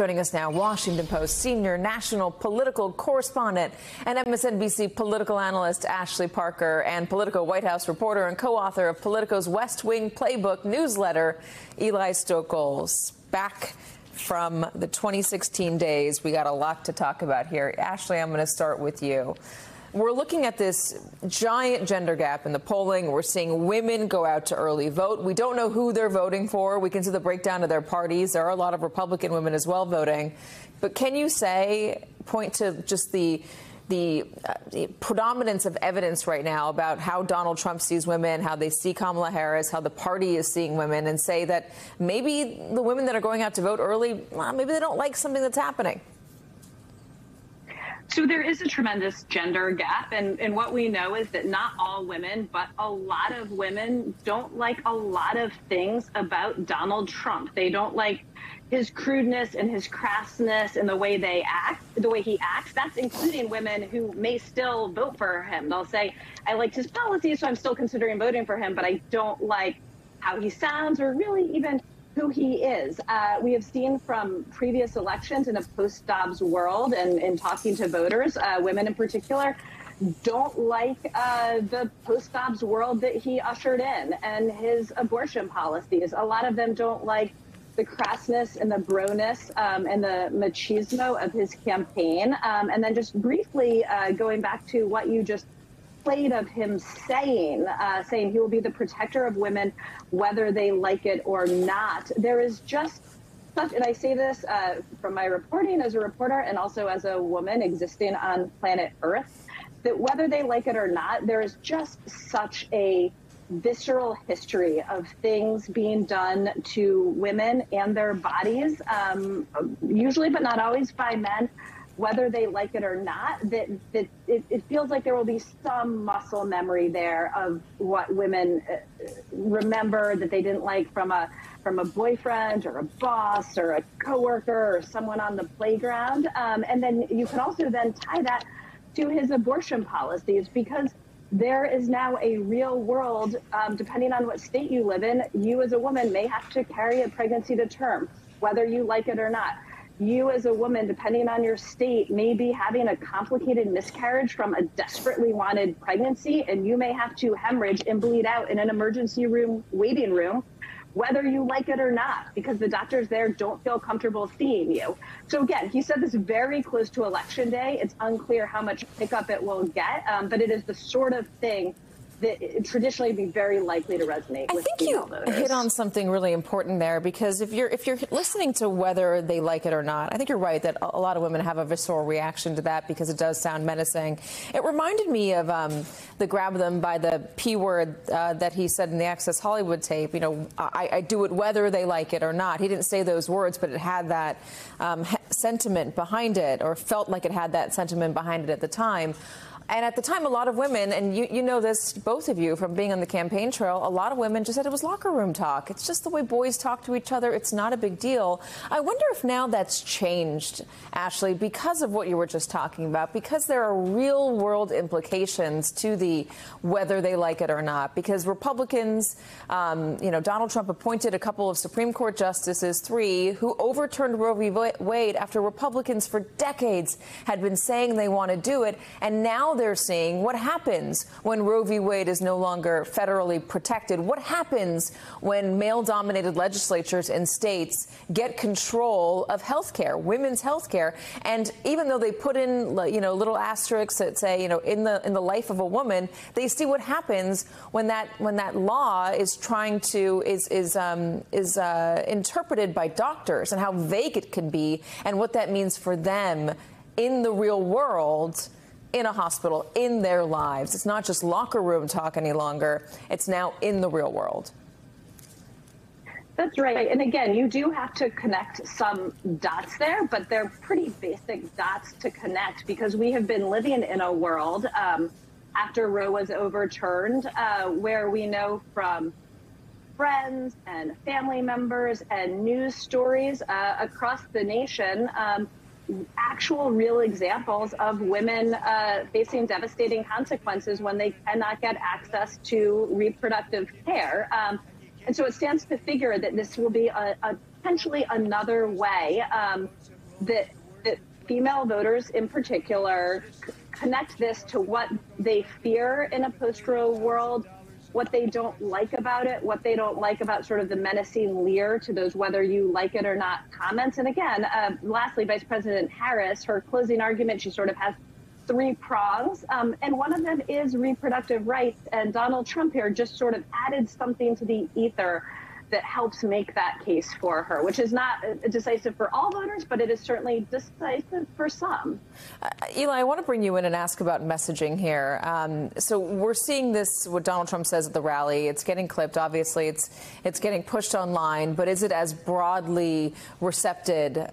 Joining us now, Washington Post senior national political correspondent and MSNBC political analyst Ashley Parker, and Politico White House reporter and co-author of Politico's West Wing Playbook newsletter, Eli Stokols. Back from the 2016 days, we got a lot to talk about here. Ashley, I'm going to start with you. We're looking at this giant gender gap in the polling. We're seeing women go out to early vote. We don't know who they're voting for. We can see the breakdown of their parties. There are a lot of Republican women as well voting. But can you point to just the predominance of evidence right now about how Donald Trump sees women, how they see Kamala Harris, how the party is seeing women, and say that maybe the women that are going out to vote early, well, maybe they don't like something that's happening? So there is a tremendous gender gap, and what we know is that not all women, but a lot of women don't like a lot of things about Donald Trump. They don't like his crudeness and his crassness and the way he acts. That's including women who may still vote for him. They'll say, I liked his policies, so I'm still considering voting for him, but I don't like how he sounds or really even who he is. We have seen from previous elections in a post-Dobbs world and in talking to voters, women in particular, don't like the post-Dobbs world that he ushered in and his abortion policies. A lot of them don't like the crassness and the broness and the machismo of his campaign. And then just briefly going back to what you just played of him saying he will be the protector of women, whether they like it or not. There is just such, and I say this from my reporting as a reporter and also as a woman existing on planet Earth, that whether they like it or not, there is just such a visceral history of things being done to women and their bodies, usually but not always by men, whether they like it or not, that it feels like there will be some muscle memory there of what women remember that they didn't like from a boyfriend or a boss or a coworker or someone on the playground. And then you can also then tie that to his abortion policies, because there is now a real world, depending on what state you live in, you as a woman may have to carry a pregnancy to term, whether you like it or not. You as a woman, depending on your state, may be having a complicated miscarriage from a desperately wanted pregnancy, and you may have to hemorrhage and bleed out in an emergency room, waiting room, whether you like it or not, because the doctors there don't feel comfortable seeing you. So again, he said this very close to Election Day. It's unclear how much pickup it will get, but it is the sort of thing that traditionally be very likely to resonate with female voters. I think you hit on something really important there, because if you're listening to whether they like it or not, I think you're right that a lot of women have a visceral reaction to that because it does sound menacing. It reminded me of the grab them by the P word that he said in the Access Hollywood tape. You know, I do it whether they like it or not. He didn't say those words, but it had that sentiment behind it, or felt like it had that sentiment behind it at the time. And at the time, a lot of women, and you know this, both of you, from being on the campaign trail, a lot of women just said it was locker room talk. It's just the way boys talk to each other. It's not a big deal. I wonder if now that's changed, Ashley, because of what you were just talking about, because there are real world implications to the whether they like it or not. Because Republicans, Donald Trump appointed a couple of Supreme Court justices, 3, who overturned Roe v. Wade after Republicans for decades had been saying they want to do it. And now they're seeing what happens when Roe v. Wade is no longer federally protected. What happens when male-dominated legislatures and states get control of health care, women's health care? And even though they put in, little asterisks that say, in the life of a woman, they see what happens when that law is interpreted by doctors, and how vague it can be, and what that means for them in the real world, in a hospital, in their lives. It's not just locker room talk any longer. It's now in the real world. That's right. And again, you do have to connect some dots there, but they're pretty basic dots to connect, because we have been living in a world after Roe was overturned where we know from friends and family members and news stories across the nation actual real examples of women facing devastating consequences when they cannot get access to reproductive care. And so it stands to figure that this will be a potentially another way that female voters in particular connect this to what they fear in a post-Roe world, what they don't like about it, what they don't like about sort of the menacing leer to those whether you like it or not comments. And again, lastly, Vice President Harris, her closing argument, she sort of has three prongs, and one of them is reproductive rights. And Donald Trump here just sort of added something to the ether that helps make that case for her, which is not decisive for all voters, but it is certainly decisive for some. Eli, I want to bring you in and ask about messaging here. So we're seeing this, what Donald Trump says at the rally. It's getting clipped, obviously. It's getting pushed online. But is it as broadly received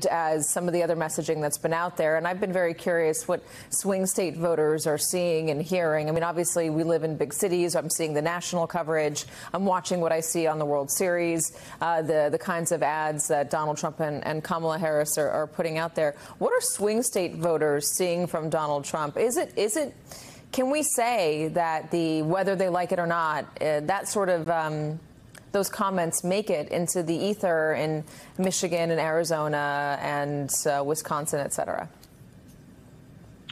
as some of the other messaging that's been out there? And I've been very curious what swing state voters are seeing and hearing. I mean, obviously, we live in big cities. I'm seeing the national coverage. I'm watching what I see on the World Series, the kinds of ads that Donald Trump and Kamala Harris are putting out there. What are swing state voters seeing from Donald Trump? Can we say that whether they like it or not, that sort of those comments make it into the ether in Michigan and Arizona and Wisconsin, et cetera?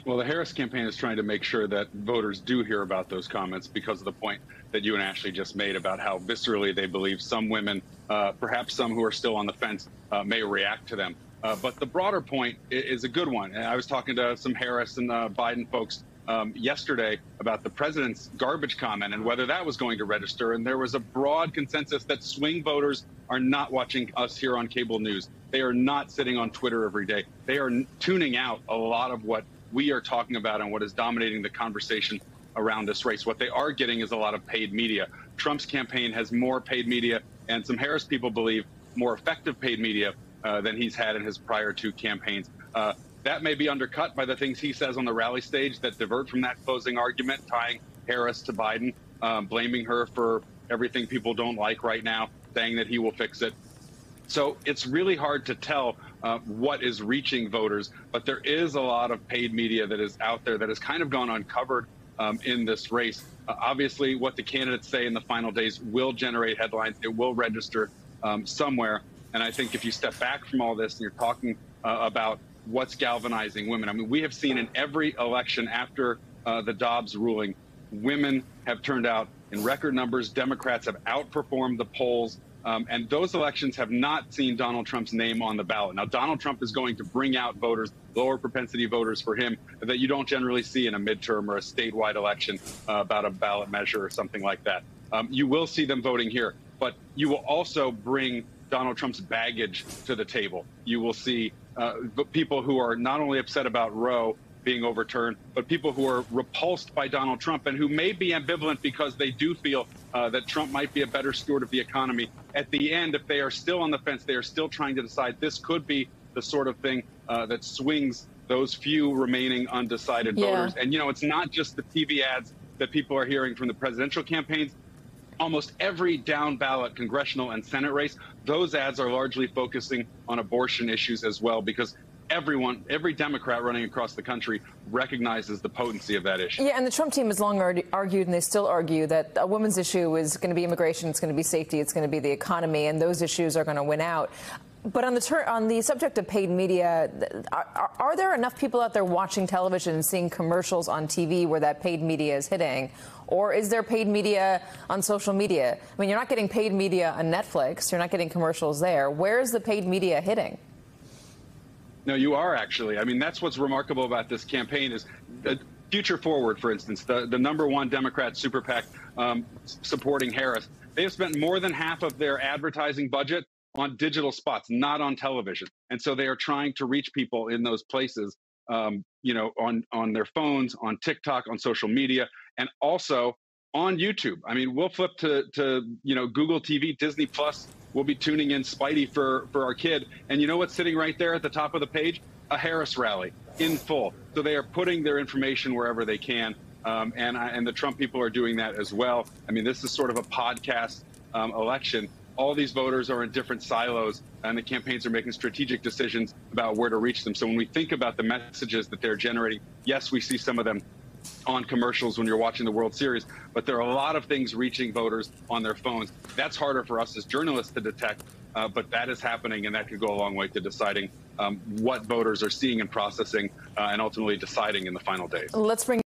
Well, the Harris campaign is trying to make sure that voters do hear about those comments because of the point that you and Ashley just made about how viscerally they believe some women, perhaps some who are still on the fence, may react to them. But the broader point is a good one. And I was talking to some Harris and Biden folks yesterday about the president's garbage comment and whether that was going to register. And there was a broad consensus that swing voters are not watching us here on cable news. They are not sitting on Twitter every day. They are tuning out a lot of what we are talking about and what is dominating the conversation around this race. What they are getting is a lot of paid media. Trump's campaign has more paid media, and some Harris people believe more effective paid media than he's had in his prior two campaigns. That may be undercut by the things he says on the rally stage that divert from that closing argument, tying Harris to Biden, blaming her for everything people don't like right now, saying that he will fix it. So it's really hard to tell what is reaching voters, but there is a lot of paid media that is out there that has kind of gone uncovered in this race. Obviously, what the candidates say in the final days will generate headlines. It will register somewhere. And I think if you step back from all this and you're talking about what's galvanizing women, I mean, we have seen in every election after the Dobbs ruling, women have turned out in record numbers. Democrats have outperformed the polls. And those elections have not seen Donald Trump's name on the ballot. Now, Donald Trump is going to bring out voters, lower propensity voters for him that you don't generally see in a midterm or a statewide election about a ballot measure or something like that. You will see them voting here, but you will also bring Donald Trump's baggage to the table. You will see people who are not only upset about Roe being overturned, but people who are repulsed by Donald Trump and who may be ambivalent because they do feel that Trump might be a better steward of the economy. At the end, if they are still on the fence, they are still trying to decide this could be the sort of thing that swings those few remaining undecided voters. And, you know, it's not just the TV ads that people are hearing from the presidential campaigns. Almost every down ballot congressional and Senate race, those ads are largely focusing on abortion issues as well, because every Democrat running across the country recognizes the potency of that issue. Yeah, and the Trump team has long argued, and they still argue, that a woman's issue is going to be immigration, it's going to be safety, it's going to be the economy, and those issues are going to win out. But on the subject of paid media, are there enough people out there watching television and seeing commercials on TV where that paid media is hitting? Or is there paid media on social media? I mean, you're not getting paid media on Netflix. You're not getting commercials there. Where is the paid media hitting? No, you are actually. I mean, that's what's remarkable about this campaign is Future Forward, for instance, the number one Democrat super PAC supporting Harris. They have spent more than half of their advertising budget on digital spots, not on television. And so they are trying to reach people in those places, you know, on their phones, on TikTok, on social media, and also on YouTube. I mean, we'll flip to you know, Google TV, Disney Plus. We'll be tuning in Spidey for our kid. And you know what's sitting right there at the top of the page? A Harris rally in full. So they are putting their information wherever they can. And the Trump people are doing that as well. I mean, this is sort of a podcast election. All these voters are in different silos, and the campaigns are making strategic decisions about where to reach them. So when we think about the messages that they're generating, yes, we see some of them on commercials when you're watching the World Series, but there are a lot of things reaching voters on their phones. That's harder for us as journalists to detect, but that is happening, and that could go a long way to deciding what voters are seeing and processing and ultimately deciding in the final days. Let's bring